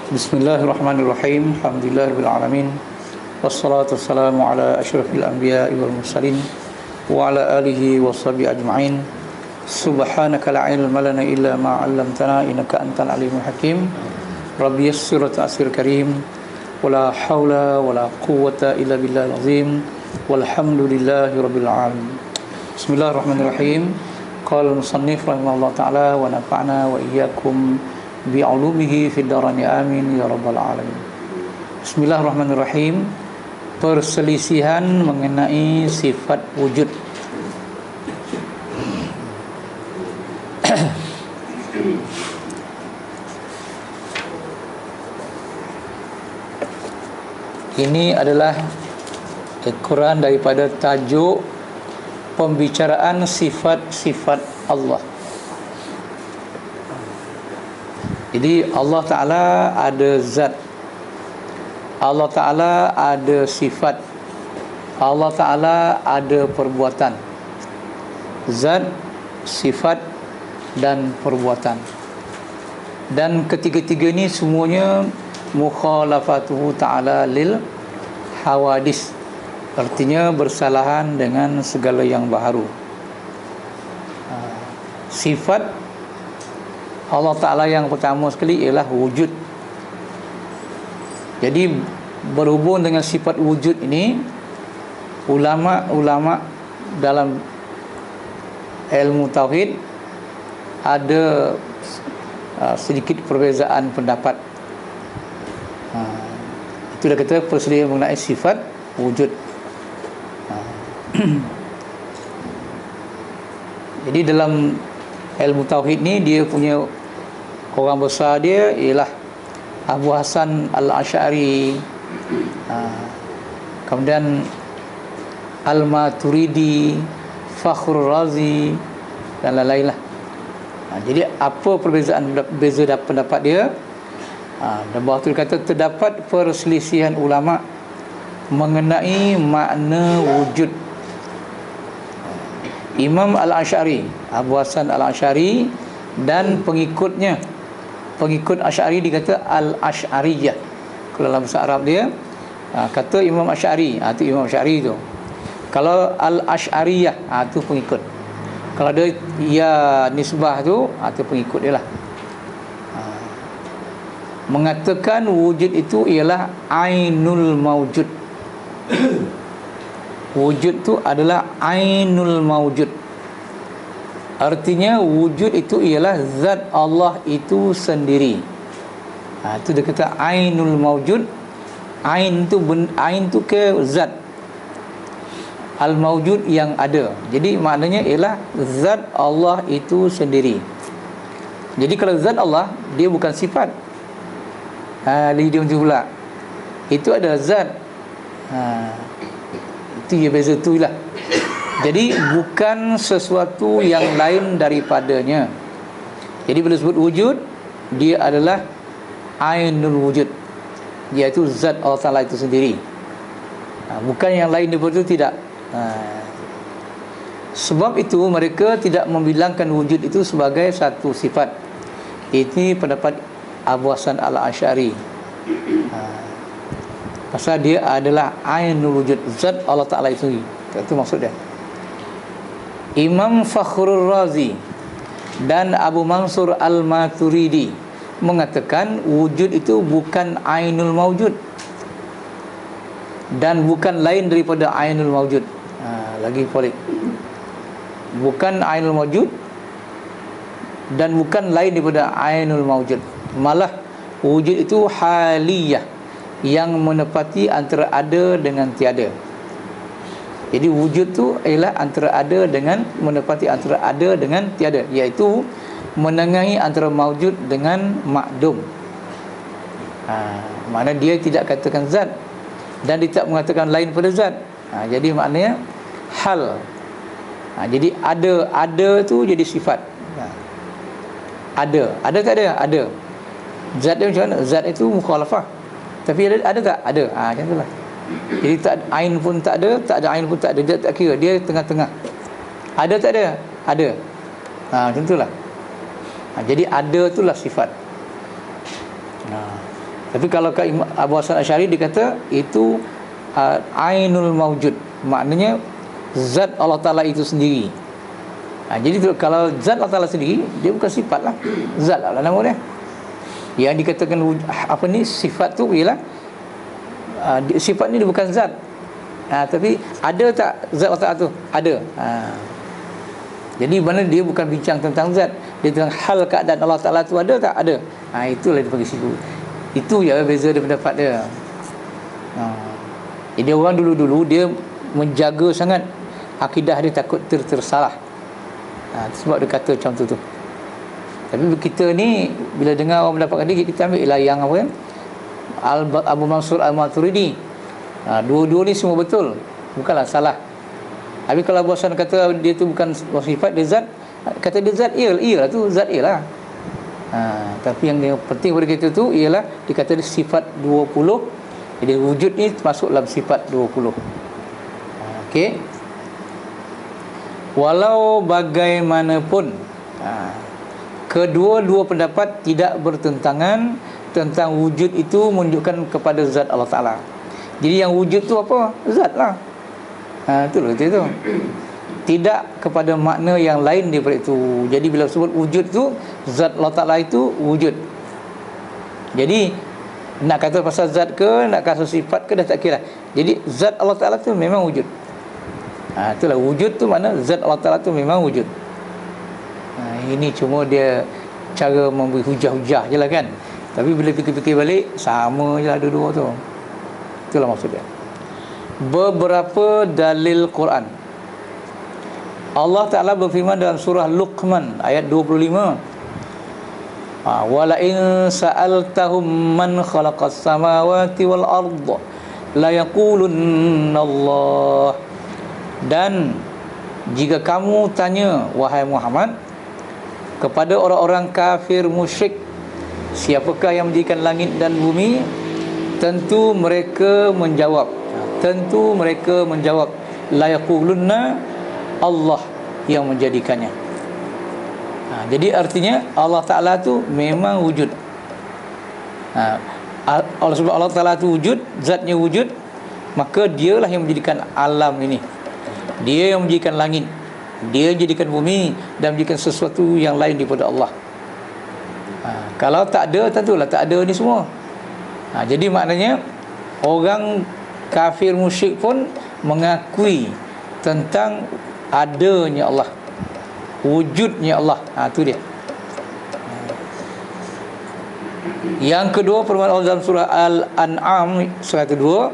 Bismillahirrahmanirrahim. Alhamdulillahirabbil alamin. Wassalatu wassalamu ala asyrafil anbiya'i wal mursalin wa ala alihi washabihi ajma'in. Subhanaka la ilma lana illa ma 'allamtana innaka antal alimul hakim. Rabbi yassir wa ta'sir karim. Wala haula wala quwwata illa billahil azim. Walhamdulillahi rabbil alamin. Bismillahirrahmanirrahim. Qala al-musannif rahimahullah ta'ala wa nafa'na wa iyyakum bi'ulumihi fid darani amin ya rabbal alamin. Bismillahirrahmanirrahim. Perselisihan mengenai sifat wujud. Ini adalah ekoran daripada tajuk pembicaraan sifat-sifat Allah. Jadi Allah Ta'ala ada zat, Allah Ta'ala ada sifat, Allah Ta'ala ada perbuatan. Zat, sifat dan perbuatan. Dan ketiga-tiga ni semuanya mukhalafatuhu ta'ala lil hawadis, artinya bersalahan dengan segala yang baharu. Sifat Allah Ta'ala yang pertama sekali ialah wujud. Jadi berhubung dengan sifat wujud ini, ulama-ulama dalam ilmu tauhid ada sedikit perbezaan pendapat. Itu dah kata perselisihan mengenai sifat wujud. Jadi dalam ilmu tauhid ni, dia punya orang besar dia ialah Abu Hasan Al-Asy'ari, kemudian Al-Maturidi, Fakhrul Razi dan lain-lain lah. Jadi apa perbezaan pendapat dia? Dan bawah tu kata terdapat perselisihan ulama mengenai makna wujud. Imam Al-Asy'ari, Abu Hasan Al-Asy'ari dan pengikutnya, pengikut Asy'ari dikata Al-Asy'ariyah. Kalau dalam bahasa Arab dia kata Imam Asy'ari, itu Imam Asy'ari tu. Kalau Al-Asy'ariyah, itu pengikut. Kalau dia ya nisbah tu, itu pengikut dia lah. Mengatakan wujud itu ialah ainul mawjud. Wujud tu adalah ainul mawjud. Artinya wujud itu ialah zat Allah itu sendiri. Itu dia kata ainul mawjud. Ain tu ke zat, al-mawjud yang ada. Jadi maknanya ialah zat Allah itu sendiri. Jadi kalau zat Allah, dia bukan sifat. Dia macam pula, itu ada zat. Itu dia beza tu lah. Jadi bukan sesuatu yang lain daripadanya. Jadi bila sebut wujud, dia adalah ainul wujud, iaitu zat Allah Ta'ala itu sendiri. Bukan yang lain daripada itu, tidak. Sebab itu mereka tidak membilangkan wujud itu sebagai satu sifat. Ini pendapat Abu Hasan Al-Asy'ari. Pasal dia adalah ainul wujud, zat Allah Ta'ala itu. Itu maksud dia. Imam Fakhrul Razi dan Abu Mansur Al-Maturidi mengatakan wujud itu bukan ainul mawjud dan bukan lain daripada ainul mawjud. Lagi polik. Bukan ainul mawjud dan bukan lain daripada ainul mawjud. Malah wujud itu haliyah, yang menepati antara ada dengan tiada. Jadi wujud tu ialah antara ada dengan, menepati antara ada dengan tiada, iaitu menengahi antara maujud dengan makdum. Maknanya dia tidak katakan zat dan dia tidak mengatakan lain pada zat. Jadi maknanya hal. Jadi ada tu jadi sifat. Ada tak ada? Ada. Zat dia macam mana? Zat itu mukhalafah. Tapi ada tak? Ada. Macam itulah. Jadi tak ain pun tak ada, tak ada ain pun tak ada. Dia tak kira, dia tengah-tengah. Ada tak ada? Ada. Macam itulah. Jadi ada itulah sifat. Tapi kalau ke Abu Hasan Asy'ari dia kata itu ainul maujud, maknanya zat Allah Ta'ala itu sendiri. Jadi kalau zat Allah Ta'ala sendiri, dia bukan sifat lah, zat lah nama dia. Yang dikatakan apa ni, sifat tu ialah sifat ni dia bukan zat. Tapi ada tak zat Allah Ta'ala tu? Ada. Jadi mana dia bukan bincang tentang zat, dia tentang hal keadaan Allah Ta'ala tu ada tak? Ada. Itulah dia panggil sifu. Itu ya beza dia pendapat dia. Jadi orang dulu-dulu dia menjaga sangat akidah dia, takut tersalah. Sebab dia kata macam tu. Tapi kita ni bila dengar orang mendapatkan dia, kita ambil lah yang apa, Abu Mansur Al-Maturidi. Dua-dua ni semua betul, bukanlah salah. Tapi kalau Abu Hasan kata dia tu bukan sifat, dia zat, kata dia zat, iyalah tu zat, iyalah. Tapi yang penting pada kita tu ialah dia kata dia sifat 20. Jadi wujud ni masuk dalam sifat 20. Okey. Walau bagaimanapun, kedua-dua pendapat tidak bertentangan tentang wujud itu menunjukkan kepada zat Allah Ta'ala. Jadi yang wujud tu apa? Zat lah. Itulah itu. Tidak kepada makna yang lain daripada itu. Jadi bila sebut wujud tu, zat Allah Ta'ala itu wujud. Jadi nak kata pasal zat ke, nak kata sifat ke, dah tak kira. Jadi zat Allah Ta'ala tu memang wujud. Itulah wujud tu, mana zat Allah Ta'ala tu memang wujud. Ini cuma dia cara memberi hujah-hujah je lah kan. Tapi bila fikir-fikir balik, sama je lah dua-dua tu. Itulah maksud dia. Beberapa dalil Quran. Allah Ta'ala berfirman dalam surah Luqman ayat 25. Wala in sa'altahum man khalaqas samawati wal arda la yaqulunna Allah. Dan jika kamu tanya, wahai Muhammad, kepada orang-orang kafir musyrik, siapakah yang mendirikan langit dan bumi, tentu mereka menjawab la yaqulunna Allah yang menjadikannya. Jadi artinya Allah Ta'ala tu memang wujud. Sebab Allah Ta'ala tu wujud, zatnya wujud, maka dialah yang menjadikan alam ini. Dia yang menjadikan langit, dia menjadikan bumi, dan menjadikan sesuatu yang lain daripada Allah. Kalau tak ada, tentulah tak ada ni semua. Jadi maknanya orang kafir musyrik pun mengakui tentang adanya Allah, wujudnya Allah. Itu dia. Yang kedua, firman Allah dalam surah Al-An'am surah kedua,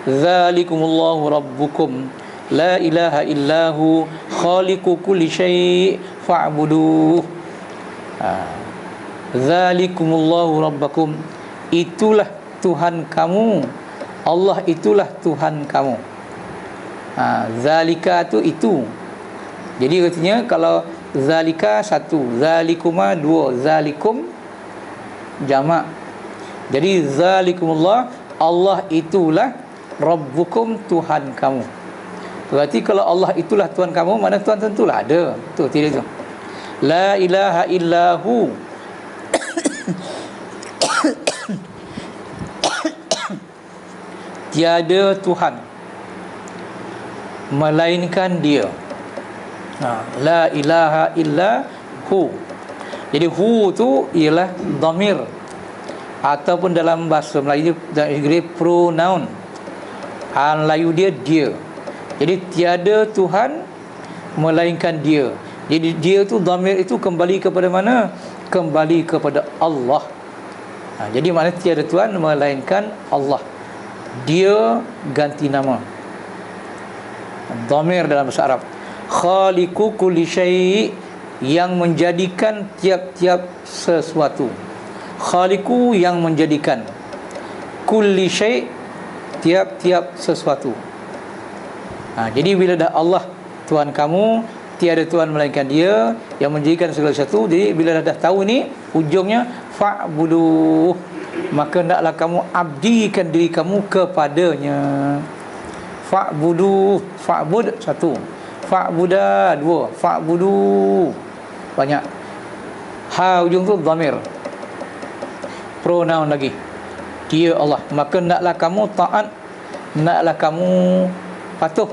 Zalikumullahu rabbukum la ilaha illahu khaliqu kulli syai' fa'buduh. Zalikumullahu rabbakum, itulah Tuhan kamu, Allah itulah Tuhan kamu. Zalika tu itu. Jadi artinya kalau zalika satu, zalikuma dua, zalikum jamak. Jadi zalikumullah, Allah itulah rabbukum, Tuhan kamu. Berarti kalau Allah itulah Tuhan kamu, mana Tuhan tentulah ada. Tu tidak tu. La ilaha illahu. Tiada Tuhan melainkan Dia. La ilaha illahu. Jadi hu tu ialah dhamir, ataupun dalam bahasa Melayu dan Inggeris pronoun. Melayu dia. Jadi tiada Tuhan melainkan Dia. Jadi Dia tu, dhamir itu kembali kepada mana? Kembali kepada Allah. Jadi maknanya tiada Tuhan melainkan Allah. Dia ganti nama. Dhamir dalam bahasa Arab. Khaliqu kulli syai', yang menjadikan tiap-tiap sesuatu. Khaliqu, yang menjadikan. Kulli syai', tiap-tiap sesuatu. Jadi bila dah Allah Tuhan kamu, tiada Tuhan melainkan Dia yang menjadikan segala sesuatu. Jadi bila dah tahu ni, ujungnya fa'buduh, maka hendaklah kamu abdikan diri kamu kepadanya. Fa'buduh, fa'bud satu, fa'buda dua, fa'buduh banyak. Ha ujung tu dhamir, pronoun lagi. dia Allah. Maka naklah kamu taat, naklah kamu patuh,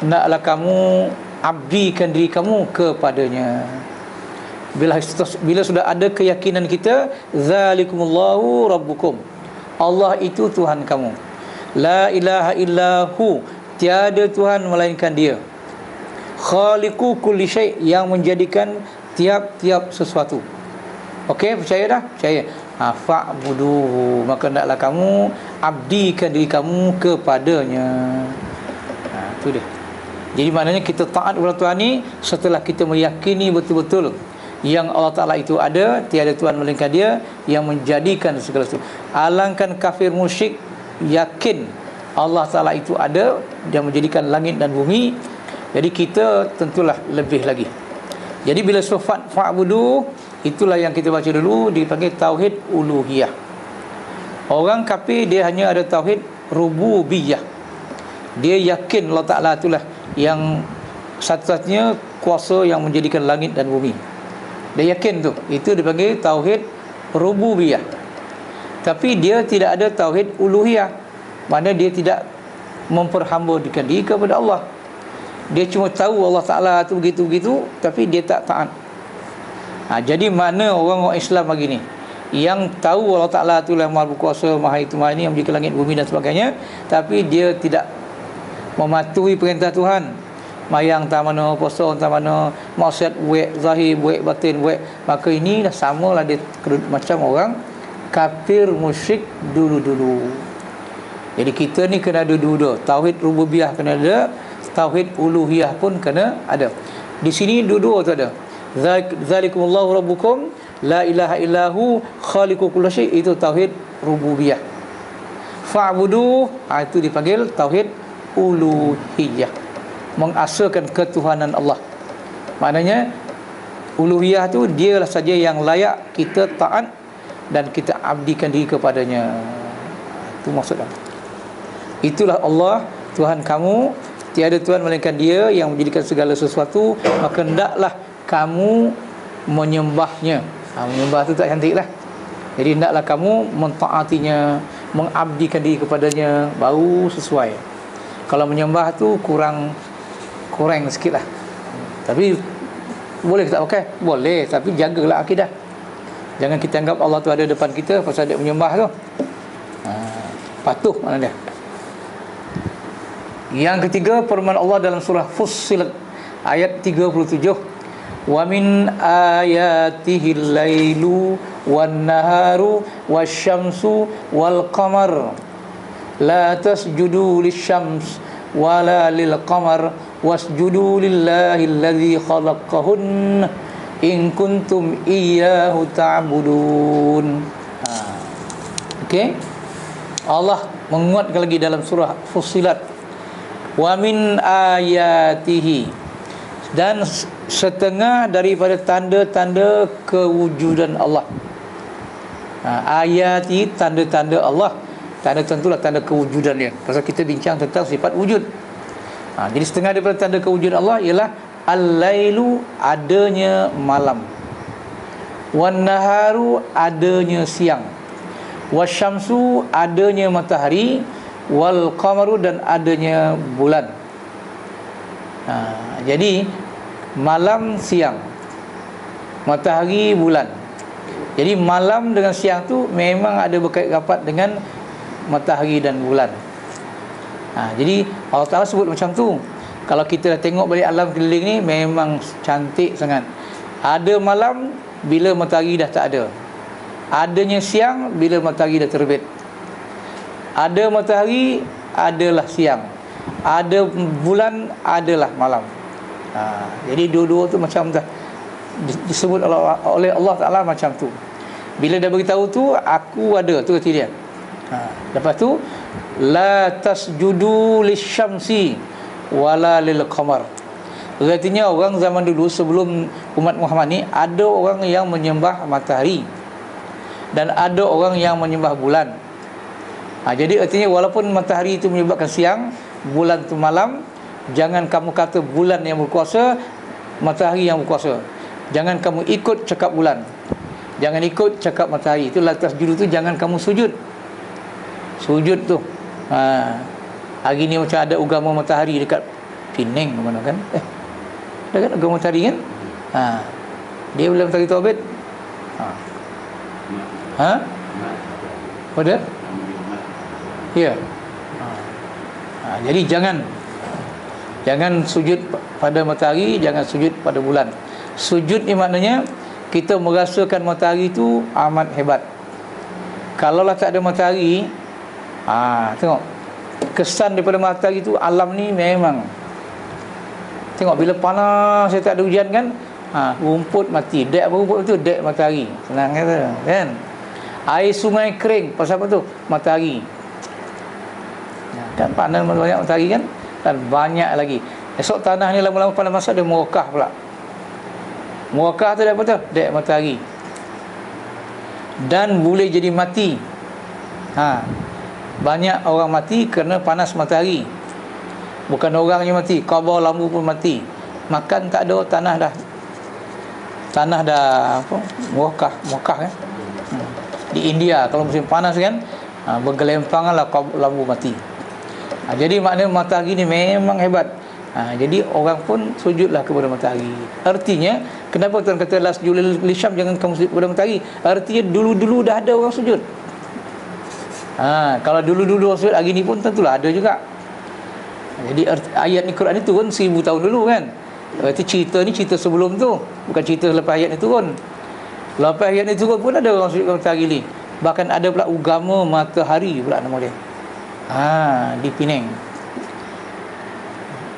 naklah kamu abdikan diri kamu kepadanya. Bila sudah ada keyakinan kita, zalikumullahu rabbukum, Allah itu Tuhan kamu, la ilaha illahu, tiada Tuhan melainkan dia, khaliqu kulli syai', yang menjadikan tiap-tiap sesuatu. Okey, percaya dah? Percaya. Fa'buduhu, maka hendaklah kamu abdikan diri kamu kepadanya. Itu dia. Jadi maknanya kita taat kepada Tuhan ni setelah kita meyakini betul-betul yang Allah Ta'ala itu ada, tiada Tuhan melainkan dia, yang menjadikan segala sesuatu. Alangkan kafir musyrik yakin Allah Ta'ala itu ada, yang menjadikan langit dan bumi. Jadi kita tentulah lebih lagi. Jadi bila sifat fa'budu, itulah yang kita baca dulu, dipanggil tauhid uluhiyah. Orang kafir dia hanya ada tauhid rububiyah. Dia yakin Allah Ta'ala itulah yang satu-satunya kuasa yang menjadikan langit dan bumi. Dia yakin tu. Itu dipanggil tauhid rububiyah. Tapi dia tidak ada tauhid uluhiyah, mana dia tidak memperhambakan diri kepada Allah. Dia cuma tahu Allah Ta'ala tu begitu-begitu, tapi dia tak taat. Jadi mana orang-orang Islam pagi ni yang tahu Allah Ta'ala tu yang Maha Berkuasa, Maha itu, Maha ini, yang menjadikan langit, bumi dan sebagainya, tapi dia tidak mematuhi perintah Tuhan. Mayang tak mana, puasa tak mana, maksiat buat zahir, buat batin, buat, maka ini dah samalah dia macam orang kafir musyrik dulu-dulu. Jadi kita ni kena ada dua-dua, tauhid rububiyah kena ada, tauhid uluhiyah pun kena ada. Di sini dua-dua tu ada. Zalikumullahu rabbukum la ilaha illahu khaliqu kulli syai', itu tauhid rububiyah. Fa'budu, itu dipanggil tauhid uluhiyah, mengasalkan ketuhanan Allah. Maknanya uluhiyah tu dialah saja yang layak kita taat dan kita abdikan diri kepadanya. Itu maksudnya. Itulah Allah Tuhan kamu, tiada Tuhan melainkan dia yang menjadikan segala sesuatu, maka hendaklah kamu menyembahnya. Menyembah tu tak cantik lah. Jadi hendaklah kamu mentaatinya, mengabdikan diri kepadanya, baru sesuai. Kalau menyembah tu kurang sikit lah. Tapi boleh tak pakai? Boleh, tapi jagalah akidah. Jangan kita anggap Allah tu ada depan kita pasal dia menyembah tu. Patuh mana dia. Yang ketiga, firman Allah dalam surah Fussilat ayat 37, wa min ayatihil lailu wan naharu wasyamsu wal qamar la tasjudu lisyams wala lil qamar wasjudu lillahi alladhi khalaqahun in kuntum iyyahu ta'budun. Okey, Allah menguatkan lagi dalam surah Fussilat, wa min ayatihi, dan setengah daripada tanda-tanda kewujudan Allah. Ayati, tanda-tanda Allah. Tanda tentulah tanda kewujudan dia, pasal kita bincang tentang sifat wujud. Jadi setengah daripada tanda kewujudan Allah ialah al-lailu, adanya malam, wan naharu, adanya siang, wasyamsu, adanya matahari, wal qamaru, dan adanya bulan. Jadi malam, siang, matahari, bulan. Jadi malam dengan siang tu memang ada berkait rapat dengan matahari dan bulan. Jadi Allah Ta'ala sebut macam tu. Kalau kita dah tengok balik alam keliling ni, memang cantik sangat. Ada malam bila matahari dah tak ada, adanya siang bila matahari dah terbit. Ada matahari adalah siang, ada bulan adalah malam. Jadi dua-dua tu macam dah disebut oleh Allah Ta'ala macam tu. Bila dah beritahu tu, aku ada, tu kata dia. Lepas tu, la tasjudu lisyamsi wala lil qamar. Artinya orang zaman dulu sebelum umat Muhammad ni, ada orang yang menyembah matahari dan ada orang yang menyembah bulan. Jadi artinya walaupun matahari itu menyebabkan siang, bulan itu malam, jangan kamu kata bulan yang berkuasa, matahari yang berkuasa. Jangan kamu ikut cakap bulan, jangan ikut cakap matahari. Itu la tasjudu tu jangan kamu sujud. Sujud tu. Hari ni macam ada agama matahari dekat Penang mana kan? Dekat agama matahari kan? Dia boleh matahari tu orbit. Pada? Ya. Jadi jangan sujud pada matahari, jangan sujud pada bulan. Sujud ni maknanya kita merasakan matahari tu amat hebat. Kalaulah tak ada matahari, tengok kesan daripada matahari tu, alam ni memang tengok bila panas, saya tak ada hujan kan, rumput mati. Dek apa rumput tu? Dek matahari. Senang kata kan. Air sungai kering, pasal apa tu? Matahari. Kan panas banyak matahari kan, dan banyak lagi. Esok tanah ni lama-lama pada masa dia merekah pula. Merekah tu apa tu? Dek matahari. Dan boleh jadi mati. Banyak orang mati kerana panas matahari. Bukan orangnya mati, kabel lampu pun mati. Makan tak ada, tanah dah apa? Merekah kan. Di India kalau musim panas kan, bergelempanganlah kabel lampu mati. Jadi maknanya matahari ni memang hebat. Jadi orang pun sujudlah kepada matahari. Artinya kenapa Tuhan kata las julil lisham, jangan kamu sujud kepada matahari? Artinya dulu-dulu dah ada orang sujud. Kalau dulu-dulu orang sujud, hari ni pun tentulah ada juga. Jadi ayat ni, Quran ni turun 1000 tahun dulu kan. Berarti cerita ni cerita sebelum tu, bukan cerita lepas ayat ni turun. Lepas ayat ni turun pun ada orang sujud kepada matahari ni. Bahkan ada pula agama matahari pula nama dia. Di Penang.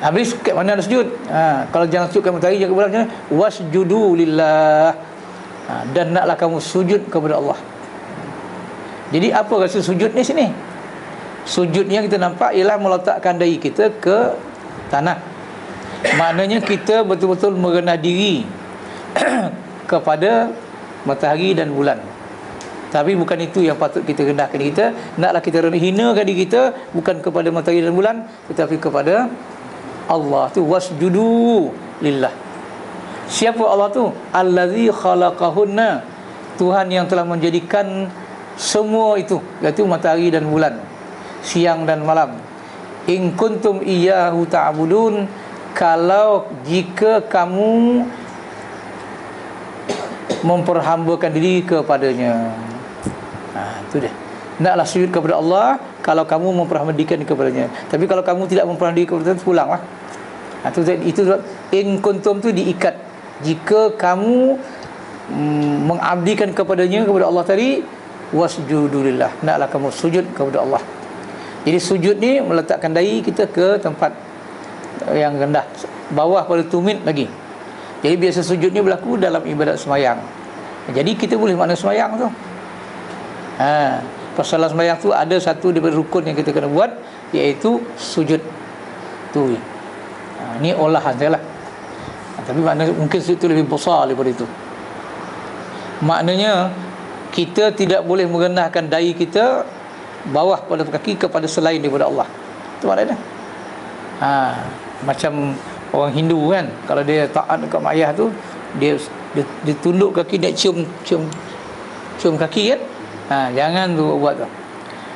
Habis kat mana ada sujud? Kalau jangan sujud kat matahari, jangan macam mana? Wasjudu lillah. Dan naklah kamu sujud kepada Allah. Jadi apa rasa sujud ni sini? Sujud yang kita nampak ialah meletakkan dahi kita ke tanah. Maknanya kita betul-betul merendah diri kepada matahari dan bulan. Tapi bukan itu yang patut kita rendahkan diri kita. Naklah kita hinakan diri kita bukan kepada matahari dan bulan, tetapi kepada Allah tu. Wasjudu lillah. Siapa Allah tu? Allazi khalaqahunna. Tuhan yang telah menjadikan semua itu, iaitu matahari dan bulan, siang dan malam. In kuntum iyyahu ta'budun, kalau jika kamu memperhambakan diri kepadanya. Itu dia. Naklah sujud kepada Allah kalau kamu memperhambakan kepadanya. Tapi kalau kamu tidak memperhambakan diri kepadanya, pulanglah. Itu in kuntum tu diikat. Jika kamu mengabdikan kepadanya, kepada Allah tadi, wasjudulillah, naklah kamu sujud kepada Allah. Jadi sujud ni meletakkan dahi kita ke tempat yang rendah, bawah pada tumit lagi. Jadi biasa sujud ni berlaku dalam ibadat sembahyang. Jadi kita boleh makna sembahyang tu. Pasal sembahyang tu ada satu daripada rukun yang kita kena buat, iaitu sujud tu. Ni olahan saya lah. Tapi makna mungkin sujud tu lebih besar daripada itu. Maknanya kita tidak boleh merendahkan dahi kita bawah pada kaki kepada selain daripada Allah. Itu maknanya. Macam orang Hindu kan, kalau dia taat dekat mak ayah tu, dia tunduk kaki, dia cium kaki kan. Jangan tu buat tu.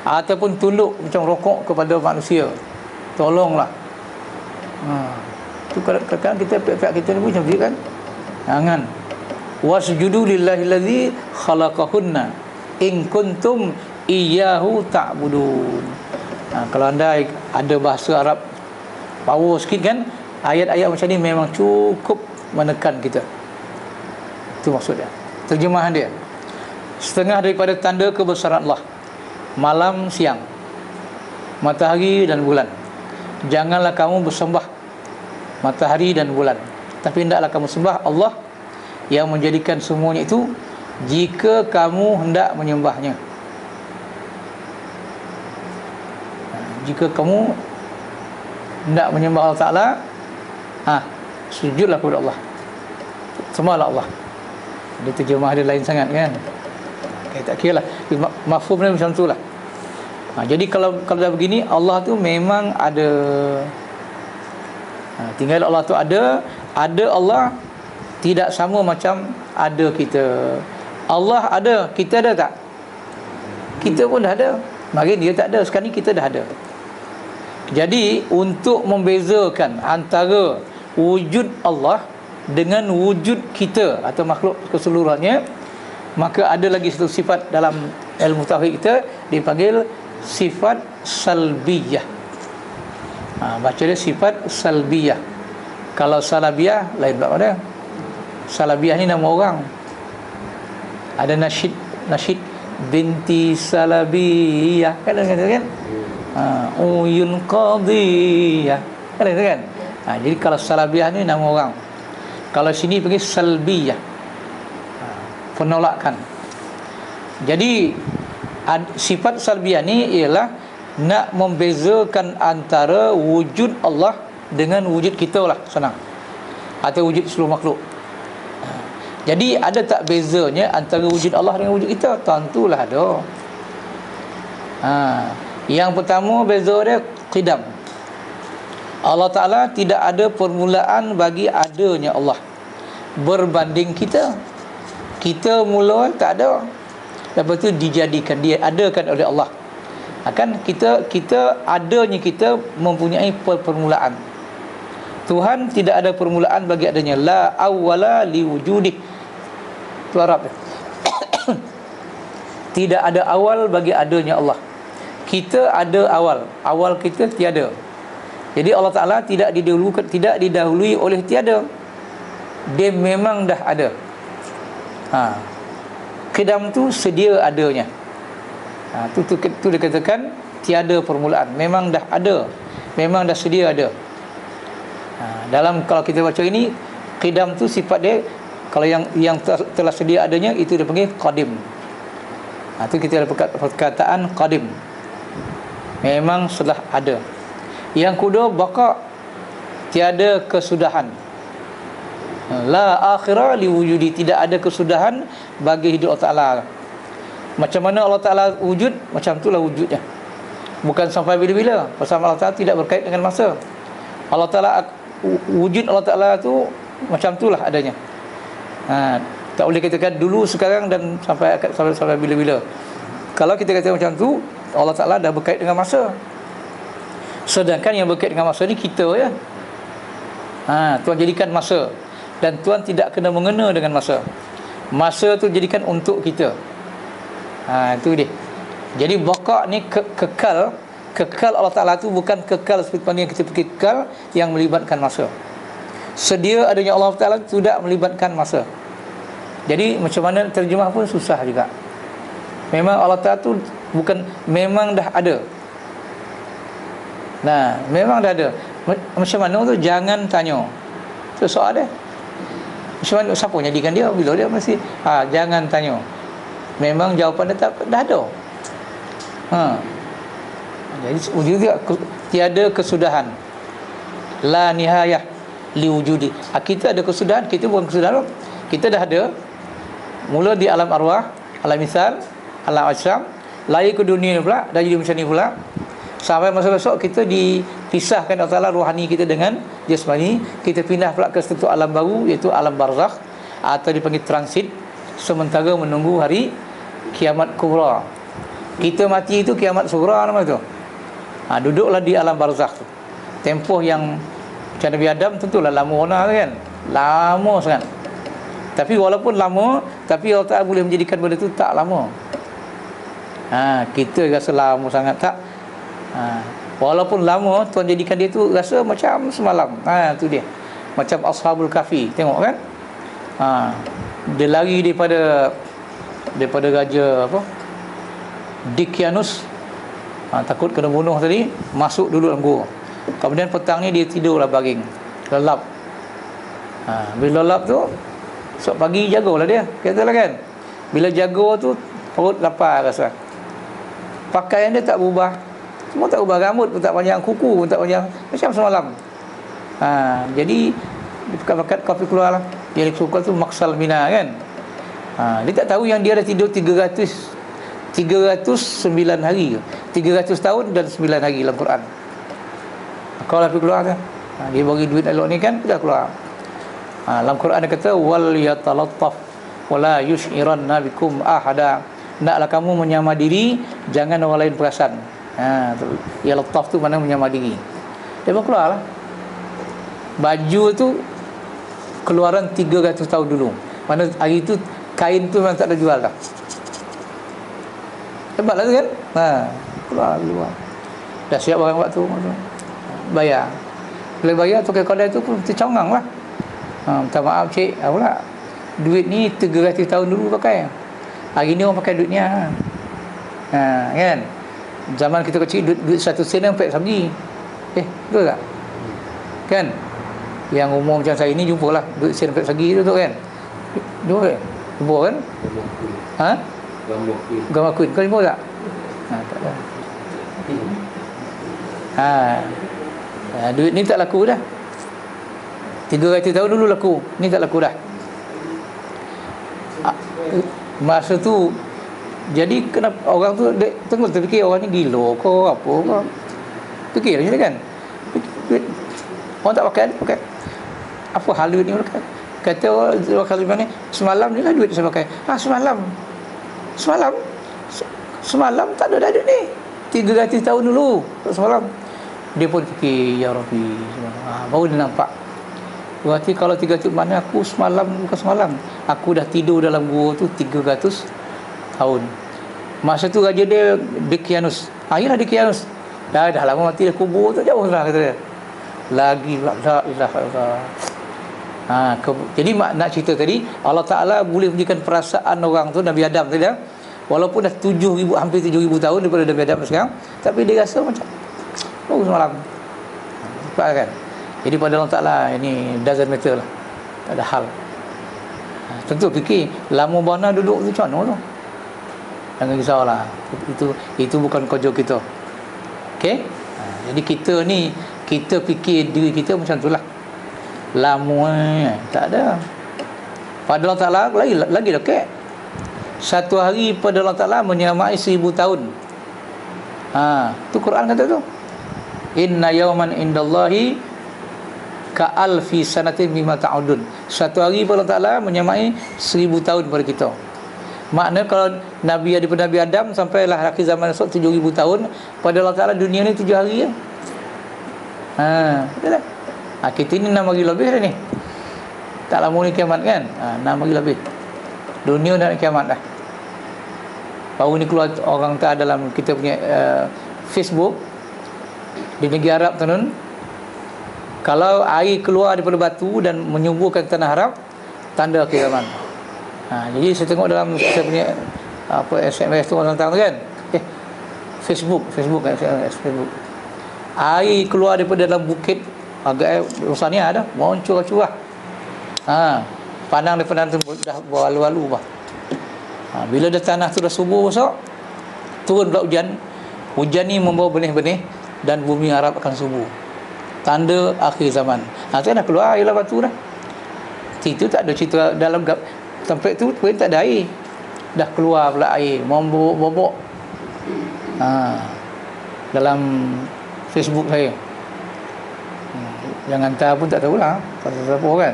Ataupun tunduk macam rokok kepada manusia. Tolonglah. Tu kadang-kadang kita pihak kita ni pun macam tu kan. Jangan. Wasjudu lillahillazi khalaqahunna in kuntum iyyahu ta'budun. Kalau anda ada bahasa Arab power sikit kan, ayat-ayat macam ni memang cukup menekan kita. Itu maksudnya. Terjemahan dia. Setengah daripada tanda kebesaran Allah, malam siang, matahari dan bulan. Janganlah kamu bersembah matahari dan bulan, tapi hendaklah kamu sembah Allah yang menjadikan semuanya itu, jika kamu hendak menyembahnya. Jika kamu hendak menyembah Allah Ta'ala, sujudlah kepada Allah, sembahlah Allah. Dia terjemah dia lain sangat kan. Tak kira lah, mafhum dia macam tu lah. Jadi kalau dah begini, Allah tu memang ada. Tinggal Allah tu ada Allah tidak sama macam ada kita. Allah ada, kita ada tak? Kita pun dah ada. Mari dia tak ada, sekarang ni kita dah ada. Jadi untuk membezakan antara wujud Allah dengan wujud kita atau makhluk keseluruhannya, maka ada lagi satu sifat dalam ilmu tauhid kita dipanggil sifat salbiyah. Baca dia sifat salbiyah. Kalau salabiyah lain pula pada. Salabiyah ni nama orang. Ada nasyid binti salabiyah kan, kan? Uyun qadiyah kan? Jadi kalau salabiyah ni nama orang. Kalau sini pergi salbiyah, penolakan. Jadi sifat salbiyah ni ialah nak membezakan antara wujud Allah dengan wujud kita lah, senang, atau wujud seluruh makhluk. Jadi ada tak bezanya antara wujud Allah dengan wujud kita? Tentulah ada. Yang pertama beza dia qidam. Allah Ta'ala tidak ada permulaan bagi adanya Allah berbanding kita. Kita mula tak ada, lepas tu dijadikan, dia adakan oleh Allah. Kan kita adanya, kita mempunyai permulaan. Tuhan tidak ada permulaan bagi adanya. La awwala li wujudih. Itu Arab. Tidak ada awal bagi adanya Allah. Kita ada awal. Awal kita tiada. Jadi Allah Ta'ala tidak didahului oleh tiada. Dia memang dah ada. Qidam tu sedia adanya. Tu dikatakan tiada permulaan. Memang dah ada. Memang dah sedia ada. Dalam kalau kita baca ini, qidam tu sifat dia, kalau yang telah sedia adanya itu dia panggil qadim. Tu kita ada perkataan qadim. Memang sudah ada. Yang kedua baqa, tiada kesudahan. La akhirah li wujudi, tidak ada kesudahan bagi hidup Allah Ta'ala. Macam mana Allah Ta'ala wujud, macam itulah wujudnya. Bukan sampai bila-bila. Pasal Allah Ta'ala tidak berkait dengan masa. Allah Ta'ala, wujud Allah Ta'ala tu macam itulah adanya. Tak boleh katakan dulu, sekarang dan sampai bila-bila. Kalau kita kata macam tu, Allah Ta'ala dah berkait dengan masa. Sedangkan yang berkait dengan masa ni kita ya. Tuhan jadikan masa, dan Tuhan tidak kena mengena dengan masa. Masa tu jadikan untuk kita. Itu dia. Jadi baqa ni kekal Allah Ta'ala tu bukan kekal seperti mana yang kita fikir kekal yang melibatkan masa. Sedia adanya Allah Ta'ala tidak melibatkan masa. Jadi macam mana terjemah pun susah juga. Memang Allah Ta'ala tu bukan, memang dah ada. Memang dah ada. Macam mana tu jangan tanya. Itu soal dia. Macam mana, siapa jadikan dia? Bila dia mesti jangan tanya. Memang jawapan dia dah ada. Jadi wujud dia tiada kesudahan. La nihayah li wujudi. Kita ada kesudahan, kita bukan kesudahan. Kita dah ada. Mula di alam arwah, alam misal, alam ajsam, lahir ke dunia ni pula, dah jadi macam ni pula. Sampai masa besok kita dipisahkan Allah Ta'ala rohani kita dengan jasmani. Kita pindah pula ke satu alam baru, iaitu alam barzakh, atau dipanggil transit, sementara menunggu hari kiamat kubra. Kita mati itu kiamat sughra nama tu. Duduklah di alam barzakh tu. Tempoh yang macam Nabi Adam tentulah lama kan. Lama sangat. Tapi walaupun lama, tapi Allah Ta'ala boleh menjadikan benda tu tak lama. Kita rasa lama sangat tak. Walaupun lama, Tuhan jadikan dia tu rasa macam semalam. Tu dia. Macam Ashabul Kahfi, tengok kan. Dia lari daripada raja apa, Dicyanus, takut kena bunuh tadi, masuk dulu dalam gua. Kemudian petang ni dia tidurlah baring, lelap. Bila lelap tu, esok pagi jagalah dia, katalah kan. Bila jaga tu perut lapar rasa. Pakaian dia tak berubah. Semua tak ubah, rambut pun tak panjang, kuku pun tak panjang, macam semalam. Jadi pekat-pekat kopi keluar lah. Yang suka tu maksal mina kan. Dia tak tahu yang dia dah tidur 309 hari, 300 tahun dan 9 hari dalam Quran. Kalau kopi keluar kan, dia bagi duit elok ni kan, dah keluar. Dalam Quran dia kata wal yatalattaf wala yush'iranna bikum ahada Naklah kamu menyamar diri, jangan orang lain perasan. Tu. Ya lataf tu mana menyamar diri. Dia pun keluar lah. Baju tu keluaran 300 tahun dulu. Mana hari tu kain tu memang tak ada jual dah. Hebat lah tu kan. Keluar. Dah siap barang waktu. Bayar. Bila bayar tu kedai tu pun tercongang lah. Minta maaf cik, pula duit ni 300 tahun dulu pakai. Hari ni orang pakai duit ni kan. Zaman kita kecil duit 1 sen pakai sabji. Betul tak? Kan? Yang umur macam saya ni jumpalah duit sen pakai sabji tu kan. Jumpa kan? Gambar Queen. Kau jumpa tak? Tak ada. Duit ni tak laku dah. 300 tahun dulu laku. Ni tak laku dah. Masa tu jadi kenapa orang tu tengok terfikir orang ni gila ke apa ke. Fikir macam ni kan. Orang tak pakai. Apa hal duit ni pakai? Kata orang Kalimantan ni, semalam ni lah duit saya pakai. Semalam tak ada duit ni. 300 tahun dulu semalam. Dia pun fikir, ya Rabbi, baru dia nampak. Berarti kalau 300 mana aku semalam, bukan semalam, aku dah tidur dalam gua tu 300 tahun. Masa tu raja dia Dekianus. Ayolah Dekianus. Dah lama mati dah, kubur tu jauh lah kata dia. Lagi la ilaha illallah. Jadi nak cerita tadi, Allah Ta'ala boleh menjadikan perasaan orang tu, Nabi Adam tadi walaupun dah 7,000, hampir 7,000 tahun daripada Nabi Adam sekarang, tapi dia rasa macam baru semalam. Nampak kan? Jadi pada Allah Ta'ala ini doesn't matter lah, tak ada hal. Tentu fikir lama bana duduk tu macam mana tu, jangan risaulah. Itu bukan kerja kita. Okey? Jadi kita fikir diri kita macam itulah. Lama tak ada. Pada Allah Ta'ala lagi dekat. Satu hari pada Allah Ta'ala menyamai 1000 tahun. Tu Quran kata tu. Inna yawman indallahi ka'alfi sanatin mimma ta'udun. Satu hari pada Allah Ta'ala menyamai 1000 tahun pada kita. Makna kalau Nabi Adam sampailah akhir zaman esok 7,000 tahun, pada Allah Ta'ala dunia ni 7 hari je. Betul tak? Kita ni 6 hari lebih dah ni. Tak lama ni kiamat kan. 6 hari lebih. Dunia dah nak kiamat dah. Baru ni keluar orang tak dalam kita punya Facebook di negeri Arab tu nun. Kalau air keluar daripada batu dan menyuburkan tanah Arab, tanda akhir zaman. Jadi saya tengok dalam saya punya SMS tu orang tu kan. Facebook kan, Facebook. Air keluar daripada dalam bukit agak Rosania ada, muncul curah. Pandang daripada tu dah berlalu-lalu bah. Bila dah tanah tu dah subur besar, turun pula hujan. Hujan ni membawa benih-benih dan bumi Arab akan subur. Tanda akhir zaman. Tu dah keluar air lah batu dah. Itu tak ada cerita dalam tempat tu pun tak ada air. Dah keluar pula air, membobok-bobok. Dalam Facebook saya. Yang hantar pun tak tahulah pasal siapa kan.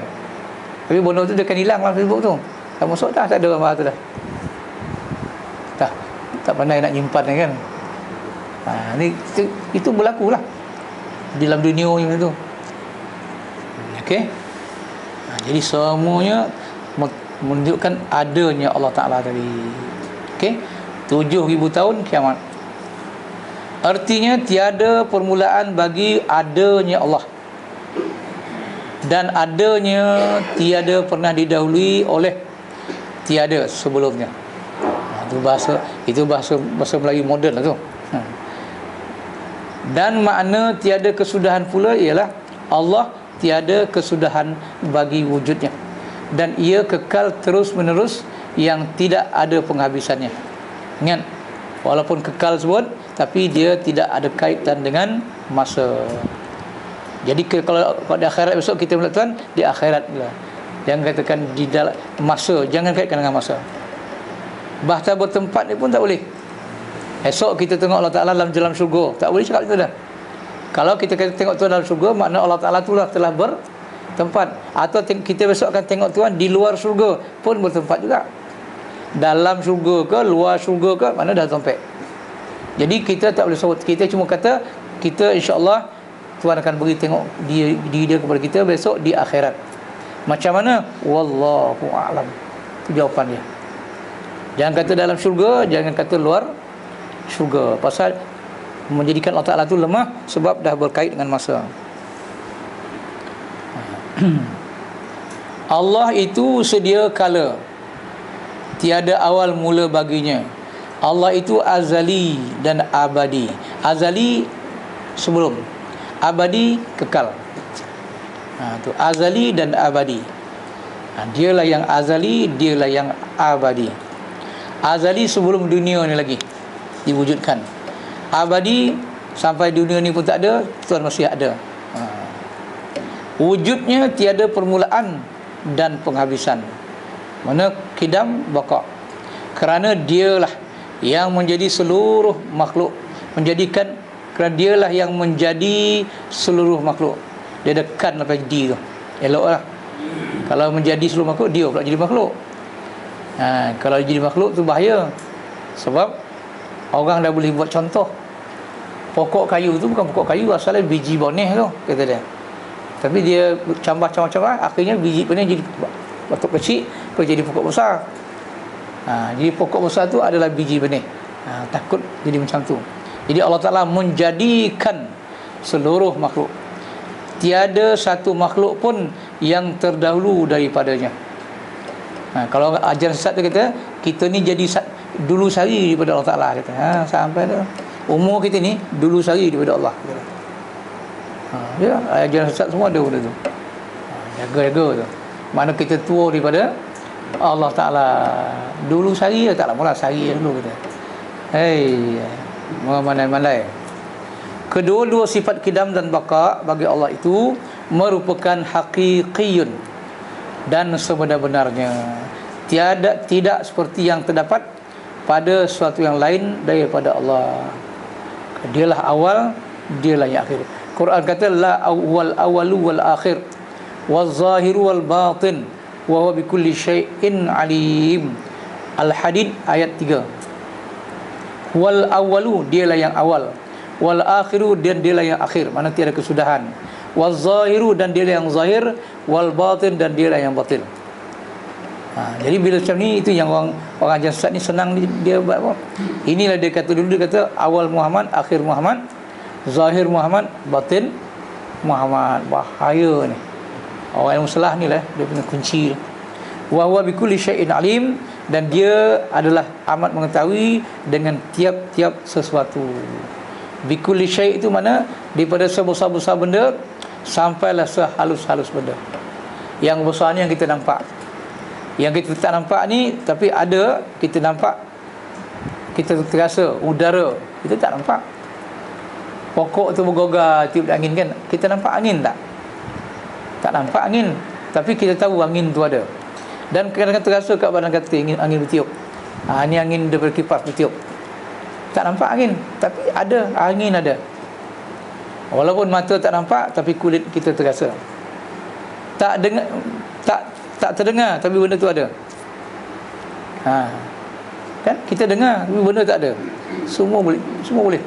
Tapi benda tu dia akan hilang dalam Facebook tu. Tak masuk dah, tak ada gambar tu dah. Tak pandai nak nyimpan kan. Itu berlaku lah dalam dunia ni tu. Okey. Jadi semuanya menunjukkan adanya Allah Ta'ala tadi. Okey. 7,000 tahun kiamat. Artinya tiada permulaan bagi adanya Allah. Dan adanya tiada pernah didahului oleh tiada sebelumnya. Itu bahasa Melayu moden lah tu. Dan makna tiada kesudahan pula ialah Allah tiada kesudahan bagi wujudnya, dan ia kekal terus menerus yang tidak ada penghabisannya. Ingat, walaupun kekal sebut, tapi dia tidak ada kaitan dengan masa. Jadi kalau di akhirat besok kita melihat Tuhan di akhirat lah. Jangan katakan di dalam masa, jangan kaitkan dengan masa. Bahasa bertempat ni pun tak boleh. Esok kita tengok Allah Ta'ala dalam syurga, tak boleh cakap itu dah. Kalau kita tengok Tuhan dalam syurga, makna Allah Ta'ala tu telah bertempat. Atau kita besok akan tengok Tuhan di luar syurga pun bertempat juga. dalam syurga ke luar syurga ke, mana dah sampai. Jadi kita tak boleh sebut, kita cuma kata kita insya-Allah Tuhan akan beri tengok dia kepada kita besok di akhirat. Macam mana? Wallahu a'lam. Itu jawapan dia. Jangan kata dalam syurga, jangan kata luar syurga. Pasal menjadikan Allah Ta'ala tu lemah sebab dah berkait dengan masa. Allah itu sedia kala, tiada awal mula baginya. Allah itu azali dan abadi. Azali sebelum, abadi kekal. Tu azali dan abadi. Dialah yang azali, dialah yang abadi. Azali sebelum dunia ni lagi diwujudkan. Abadi sampai dunia ni pun tak ada, Tuhan masih ada. Wujudnya tiada permulaan dan penghabisan. Mana kidam baqa. Kerana dialah yang menjadi seluruh makhluk, menjadikan, kerana dialah yang menjadi seluruh makhluk. Dia dekat lepas di tu, eloklah. Kalau menjadi seluruh makhluk, dia pula jadi makhluk. Kalau jadi makhluk tu bahaya. Sebab orang dah boleh buat contoh. Pokok kayu tu bukan pokok kayu, asalnya biji boneh tu, kata dia. Tapi dia cambah, akhirnya biji boneh jadi batuk kecil, kau jadi pokok besar. Jadi pokok besar tu adalah biji benih. Takut jadi macam tu. Jadi Allah Ta'ala menjadikan seluruh makhluk. Tiada satu makhluk pun yang terdahulu daripadanya. Kalau ajaran sesat tu kata kita ni jadi dulu sari daripada Allah Ta'ala, kata. Sampai tu umur kita ni dulu sari daripada Allah. Ya, ajaran sesat semua ada benda tu. Jaga-jaga tu. Mana kita tua daripada Allah Ta'ala. Dulu sari tak lama lah, sari dulu kata. Mandai-mandai. Kedua-dua sifat kidam dan baqa bagi Allah itu merupakan haqiqiyun dan sebenar-benarnya. Tidak seperti yang terdapat pada sesuatu yang lain daripada Allah. Dialah awal, dialah yang akhir. Quran kata la awwal awalu wal akhir wal zahiru wal batin wa huwa bikulli syai'in alim. Al-Hadid ayat 3. Wal awalu, dialah yang awal. Wal akhiru, dan dialah yang akhir, mana tiada kesudahan. Wal zahiru, dan dialah yang zahir. Wal batin, dan dialah yang batin. Jadi bila macam ni, itu yang orang ajar sesat ni senang dia buat apa? Inilah dia kata dulu, dia kata awal Muhammad, akhir Muhammad, zahir Muhammad, batin Muhammad. Bahaya ni. Orang yang salah ni lah, dia punya kunci. Wa huwa bikulli syai'in alim, dan dia adalah amat mengetahui dengan tiap-tiap sesuatu. Bikulli syai' itu mana? Daripada sebesar-besar benda sampailah sehalus-halus benda. Yang besar ni yang kita nampak. Yang kita tak nampak ni, tapi ada, kita nampak, kita terasa. Udara, kita tak nampak. Pokok tu bergogar tiup angin kan, kita nampak angin tak? Tak nampak angin, tapi kita tahu angin tu ada. Dan kadang-kadang terasa kat badan kata angin bertiup. Ni angin daripada kipas bertiup. Tak nampak angin, tapi ada, angin ada. Walaupun mata tak nampak, tapi kulit kita terasa. Tak dengar, tak terdengar, tapi benda tu ada. Kan kita dengar, tapi benda tak ada. Semua boleh.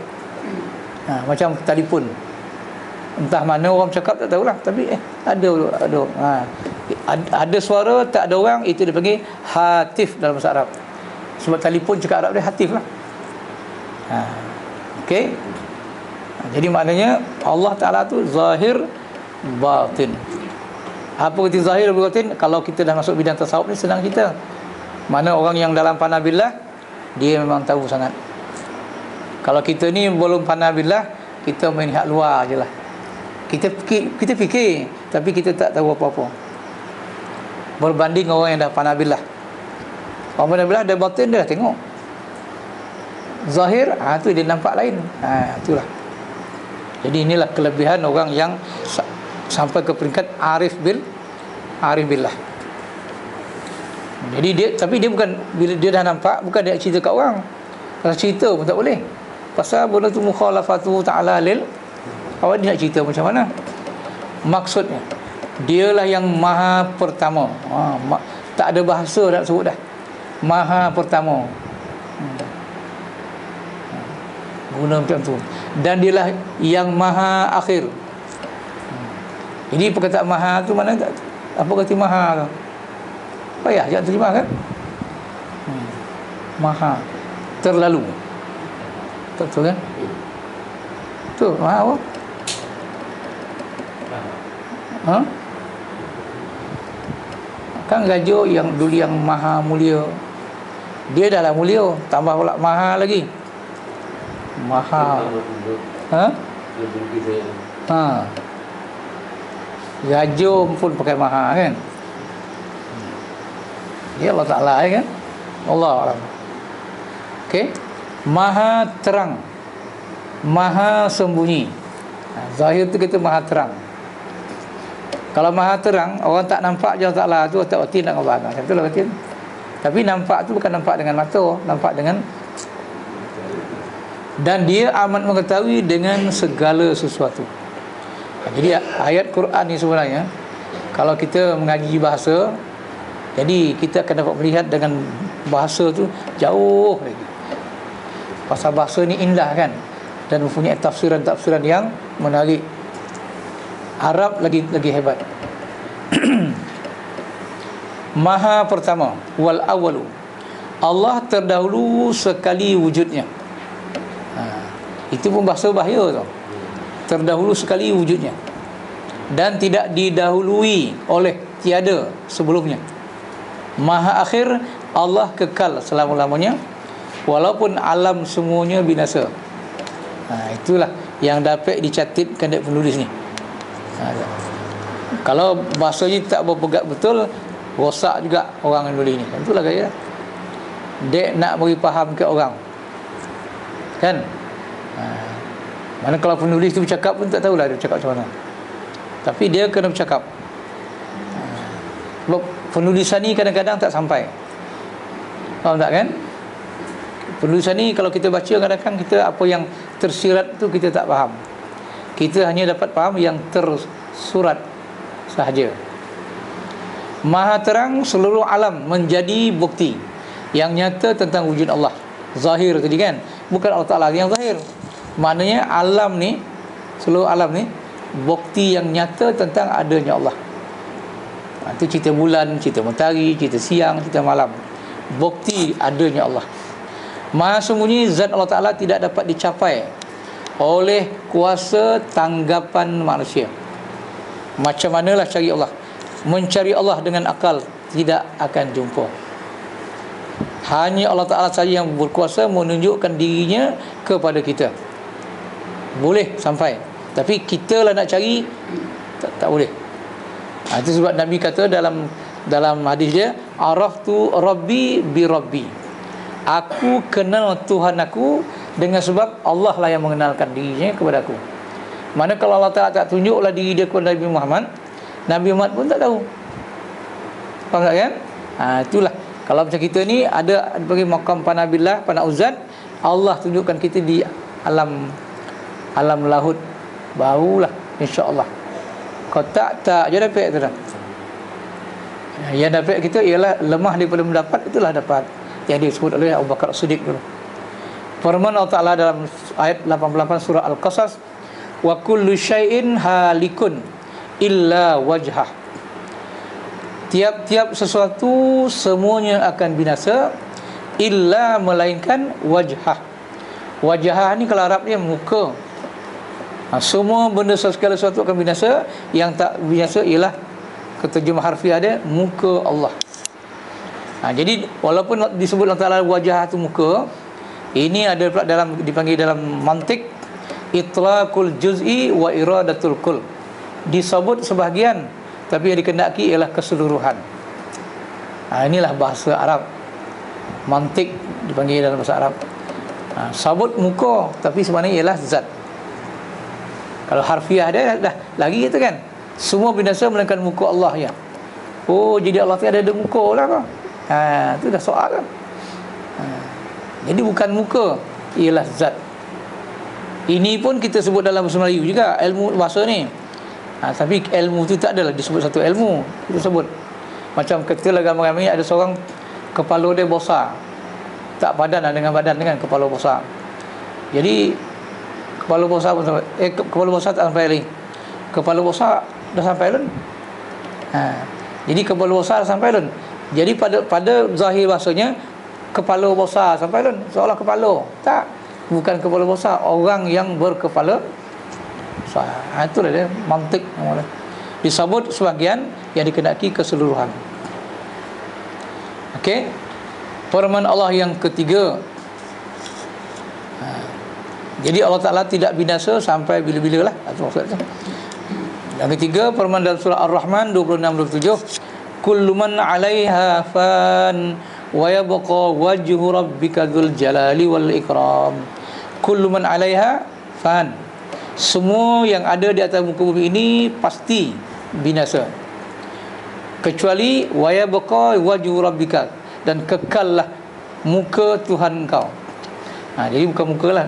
Macam telefon. Entah mana orang cakap tak tahulah, tapi ada. Ada suara, tak ada orang, itu dipanggil hatif dalam bahasa Arab. Sebab telefon cakap Arab dia hatif lah. Okey. Jadi maknanya Allah Ta'ala tu zahir batin. Apa itu zahir batin? Kalau kita dah masuk bidang tasawuf ni senang kita. Mana orang yang dalam fana billah, dia memang tahu sangat. Kalau kita ni belum fana billah, kita main hak luar je lah. Kita fikir, tapi kita tak tahu apa-apa. Berbanding orang yang dah fana billah. Orang fana billah, dia batin dia dah tengok. Zahir, tu dia nampak lain. Itulah. Jadi inilah kelebihan orang yang sampai ke peringkat arif billah. Jadi tapi dia bukan, bila dia dah nampak, bukan dia cerita kat orang. Kalau cerita pun tak boleh. Pasal benda tu mukhalafatu ta'ala lil. Awak dia nak cerita macam mana? Maksudnya, dialah yang maha pertama. Tak ada bahasa nak sebut dah. Maha pertama. Guna macam tu. Dan dialah yang maha akhir. Jadi perkataan maha tu mana tak, apa kata maha tu? Payah je terjemah kan? Maha terlalu. Betul kan? Tu maha apa? Ha? Kan gajah yang dulu yang maha mulia, dia dah lah mulia, tambah pula maha lagi. Maha. Ha? Ha. Gajah pun pakai maha kan? Dia Allah Ta'ala kan? Allah Alam. Okey. Maha terang, maha sembunyi. Zahir tu kita maha terang. Kalau maha terang, orang tak nampak je Allah Ta'ala tu, tak erti nak ngabang. Betul lah betul. Tapi nampak tu bukan nampak dengan mata, nampak dengan, dan dia amat mengetahui dengan segala sesuatu. Jadi ayat Quran ni sebenarnya, kalau kita mengaji bahasa, jadi kita akan dapat melihat dengan bahasa tu jauh lagi. Pasal bahasa ni indah kan, dan mempunyai tafsiran-tafsiran yang menarik. Arab lagi hebat. Maha pertama, wal awalu. Allah terdahulu sekali wujudnya. Itu pun bahasa bahaya tau. Terdahulu sekali wujudnya, dan tidak didahului oleh tiada sebelumnya. Maha akhir, Allah kekal selama-lamanya, walaupun alam semuanya binasa. Itulah yang dapat dicatatkan oleh penulis ni. Kalau bahasanya tak berpegat betul, rosak juga orang yang nulis ni. Itulah gaya dek nak beri faham ke orang kan. Mana kalau penulis tu bercakap pun tak tahulah dia bercakap macam mana, tapi dia kena bercakap. Sebab penulisan ni kadang-kadang tak sampai. Faham tak kan? Penulisan ni kalau kita baca, kadang-kadang kita apa yang tersirat tu kita tak faham. Kita hanya dapat faham yang tersurat sahaja. Maha terang seluruh alam menjadi bukti yang nyata tentang wujud Allah. Zahir tadi kan, bukan Allah Ta'ala yang zahir. Maknanya alam ni, seluruh alam ni bukti yang nyata tentang adanya Allah. Itu cerita bulan, cerita matahari, cerita siang, cerita malam. Bukti adanya Allah. Maha sembunyi, zat Allah Ta'ala tidak dapat dicapai oleh kuasa tanggapan manusia. Macam manalah cari Allah? Mencari Allah dengan akal tidak akan jumpa. Hanya Allah Ta'ala saja yang berkuasa menunjukkan dirinya kepada kita. Boleh sampai, tapi kita lah nak cari, tak boleh. Itu sebab Nabi kata dalam hadis dia, araftu rabbi bi rabbi. Aku kenal Tuhan aku dengan sebab Allah lah yang mengenalkan dirinya kepada aku. Mana kalau Allah Ta'ala tak tunjuklah diri dia kepada Nabi Muhammad, Nabi Muhammad pun tak tahu. Faham tak kan? Itulah. Kalau macam kita ni ada bagi maqam panabillah, panauzat, Allah tunjukkan kita di alam lahut, barulah insya-Allah. Kalau tak je dapat tu dah. Yang dapat kita ialah lemah daripada mendapat, itulah dapat. Yang disebut oleh Abu Bakar Siddiq dulu. Firman Allah Ta'ala dalam ayat 88 surah Al-Qasas, wa kullu syai'in halikun illa wajhah. Tiap-tiap sesuatu semuanya akan binasa illa melainkan wajhah. Wajhah ni kalau Arab dia muka. Semua benda segala sesuatu akan binasa. Yang tak binasa ialah keterjemah harfiah dia muka Allah. Jadi walaupun disebut Allah Ta'ala wajah tu muka, ini ada pula dipanggil dalam mantik itlaqul juz'i wa iradatul kull. Disebut sebahagian, tapi yang dikendaki ialah keseluruhan. Inilah bahasa Arab. Mantik dipanggil dalam bahasa Arab. Sabut muka, tapi sebenarnya ialah zat. Kalau harfiah dia dah lagi gitu kan, semua binasa melainkan muka Allah ya. Oh, jadi Allah tu ada muka lah kau. Itu dah soal kan. Jadi bukan muka, ialah zat. Ini pun kita sebut dalam bahasa Melayu juga, ilmu bahasa ni. Tapi ilmu tu tak adalah disebut satu ilmu. Kita sebut macam kita lah ramai-ramai ada seorang kepala dia besar, tak padan dengan badan dengan kepala besar. Jadi kepala besar pun kepala besar tak sampai lagi. Kepala besar dah sampai lun. Jadi kepala besar sampai lun. Jadi pada zahir bahasanya kepala besar sampai lun, seolah kepala. Tak, bukan kepala besar, orang yang berkepala besar. Itulah dia mantik namanya. Disebut sebahagian yang dikenaki keseluruhan. Okey. Firman Allah yang ketiga. Jadi Allah Ta'ala tidak binasa sampai bila-bila lah. Itu maksudnya. Yang ketiga, firman dalam surah Ar-Rahman 26-27. Kullu man 'alaiha fan wa yabqa wajhu rabbika dzul jalali wal ikram. Kullu man 'alaiha fan. Semua yang ada di atas muka bumi ini pasti binasa. Kecuali wa yabqa wajhu rabbika, dan kekallah muka Tuhan kau. Jadi bukan muka lah,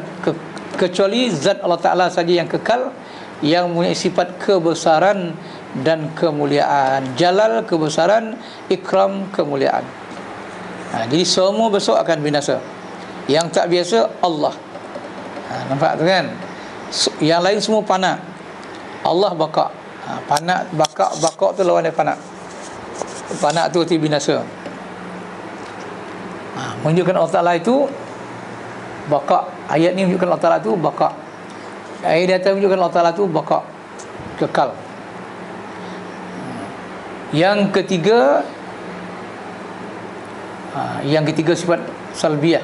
kecuali zat Allah Ta'ala saja yang kekal, yang mempunyai sifat kebesaran dan kemuliaan. Jalal kebesaran, ikram kemuliaan. Jadi semua besok akan binasa. Yang tak biasa Allah. Nampak tu kan? Yang lain semua panak, Allah bakak. Panak, bakak tu lawan dia panak. Panak tu arti binasa. Menunjukkan Allah Ta'ala itu bakak. Ayat ni menunjukkan Allah Ta'ala itu bakak. Ayat di atas menunjukkan Allah Ta'ala itu bakak, kekal. Yang ketiga sifat salbiyah,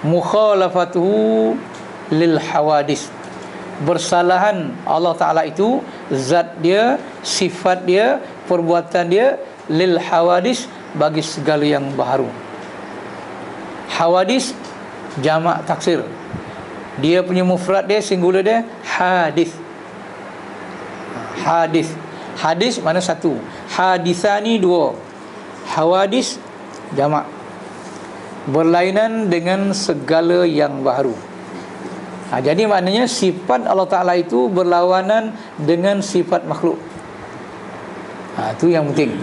mukhalafatuhu lil hawadis. Bersalahan Allah Ta'ala itu, zat dia, sifat dia, perbuatan dia, lil hawadis, bagi segala yang baharu. Hawadis jamak taksir. Dia punya mufrad dia, singular dia hadis. Hadis mana satu, hadisani dua, hawadis jamak, berlainan dengan segala yang baharu. Jadi maknanya sifat Allah Ta'ala itu berlawanan dengan sifat makhluk. Itu yang penting.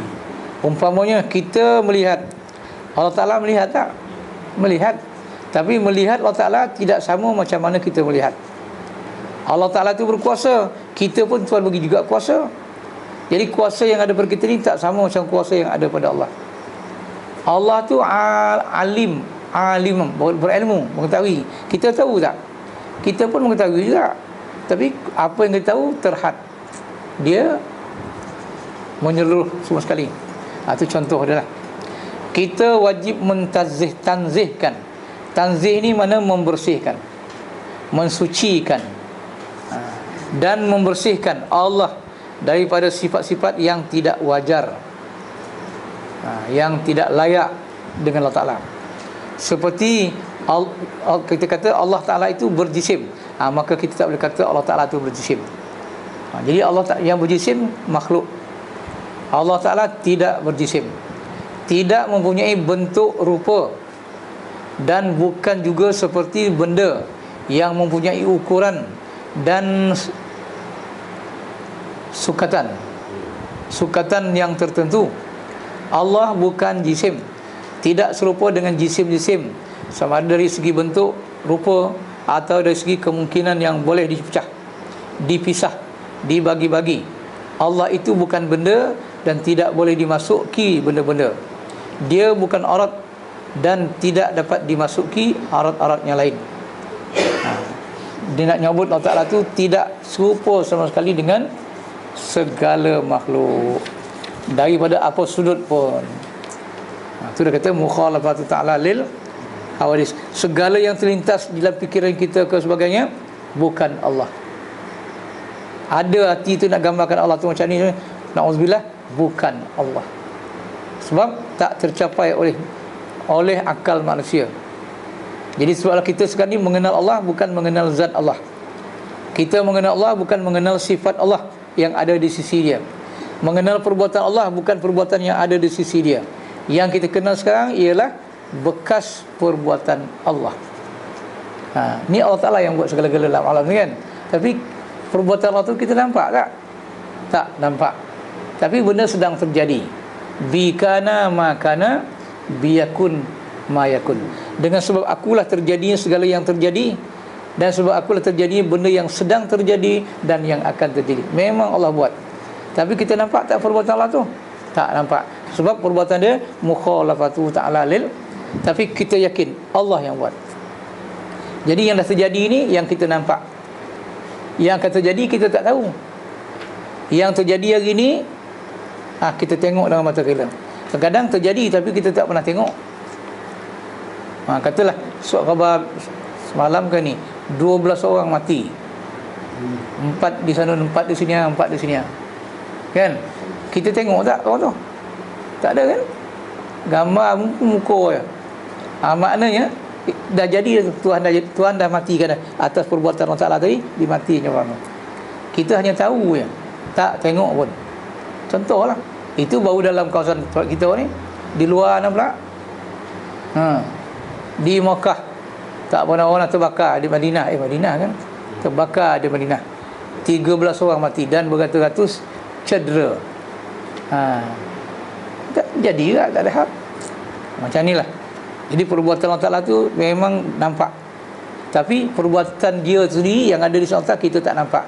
Umpamanya kita melihat, Allah Ta'ala melihat tak? Melihat. Tapi melihat Allah Ta'ala tidak sama macam mana kita melihat. Allah Ta'ala itu berkuasa, kita pun Tuhan bagi juga kuasa. Jadi kuasa yang ada pada kita ni tak sama macam kuasa yang ada pada Allah. Allah tu alim, berilmu, mengetahui. Kita tahu tak? Kita pun mengetahui juga. Tapi apa yang kita tahu terhad, dia menyeluruh semua sekali. Itu contoh dia lah. Kita wajib tanzihkan. Tanzih ni mana membersihkan, mensucikan, dan membersihkan Allah daripada sifat-sifat yang tidak wajar, yang tidak layak dengan Allah Ta'ala. Seperti kita kata Allah Ta'ala itu berjisim, maka kita tak boleh kata Allah Ta'ala itu berjisim. Jadi Allah yang berjisim makhluk. Allah Ta'ala tidak berjisim, tidak mempunyai bentuk rupa, dan bukan juga seperti benda yang mempunyai ukuran dan sukatan yang tertentu. Allah bukan jisim, tidak serupa dengan jisim-jisim, sama ada dari segi bentuk, rupa, atau dari segi kemungkinan yang boleh dipecah, dipisah, dibagi-bagi. Allah itu bukan benda dan tidak boleh dimasuki benda-benda. Dia bukan arat dan tidak dapat dimasuki arat-arat yang lain. Dia nak nyebut Allah Ta'ala tu tidak serupa sama sekali dengan segala makhluk daripada apa sudut pun. Itu dah kata mukhalafatu ta'ala lil hawadis. Segala yang terlintas dalam fikiran kita ke sebagainya bukan Allah. Ada hati tu nak gambarkan Allah tu macam ni, na'udzubillah, bukan Allah. Sebab tak tercapai oleh akal manusia. Jadi sebablah kita sekarang ni mengenal Allah bukan mengenal zat Allah. Kita mengenal Allah bukan mengenal sifat Allah yang ada di sisi dia. Mengenal perbuatan Allah bukan perbuatan yang ada di sisi dia. Yang kita kenal sekarang ialah bekas perbuatan Allah. Ni Allah Ta'ala yang buat segala-gala dalam alam ni kan. Tapi perbuatan Allah tu kita nampak tak? Tak nampak. Tapi benda sedang terjadi. Bikana makana biyakun ma yakun. Dengan sebab akulah terjadinya segala yang terjadi, dan sebab akulah terjadinya benda yang sedang terjadi dan yang akan terjadi. Memang Allah buat. Tapi kita nampak tak perbuatan Allah tu? Tak nampak. Sebab perbuatan dia mukhalafatu ta'ala lil, tapi kita yakin Allah yang buat. Jadi yang dah terjadi ni yang kita nampak. Yang akan terjadi kita tak tahu. Yang terjadi hari ni kita tengok dengan mata kita. Kadang-kadang terjadi tapi kita tak pernah tengok. Katalah surat khabar semalam ke ni 12 orang mati. 4 di sana, 4 di sini, 4 di sini. Kan? Kita tengok tak orang tu? Tak ada kan? Gambar muka je. Maknanya dah jadi, Tuhan dah matikan dah. Atas perbuatan Allah Ta'ala tadi dimatikan orang tu. Kita hanya tahu je, tak tengok pun. Contohlah, itu baru dalam kawasan kita ni. Di luar mana pula? Di Makkah tak pernah orang terbakar. Di Madinah, Madinah kan terbakar di Madinah, 13 orang mati dan beratus-ratus cedera. Tak jadi juga, tak ada hak. Macam ni lah. Jadi perbuatan Allah Ta'ala tu memang nampak, tapi perbuatan dia sendiri yang ada di sana kita tak nampak.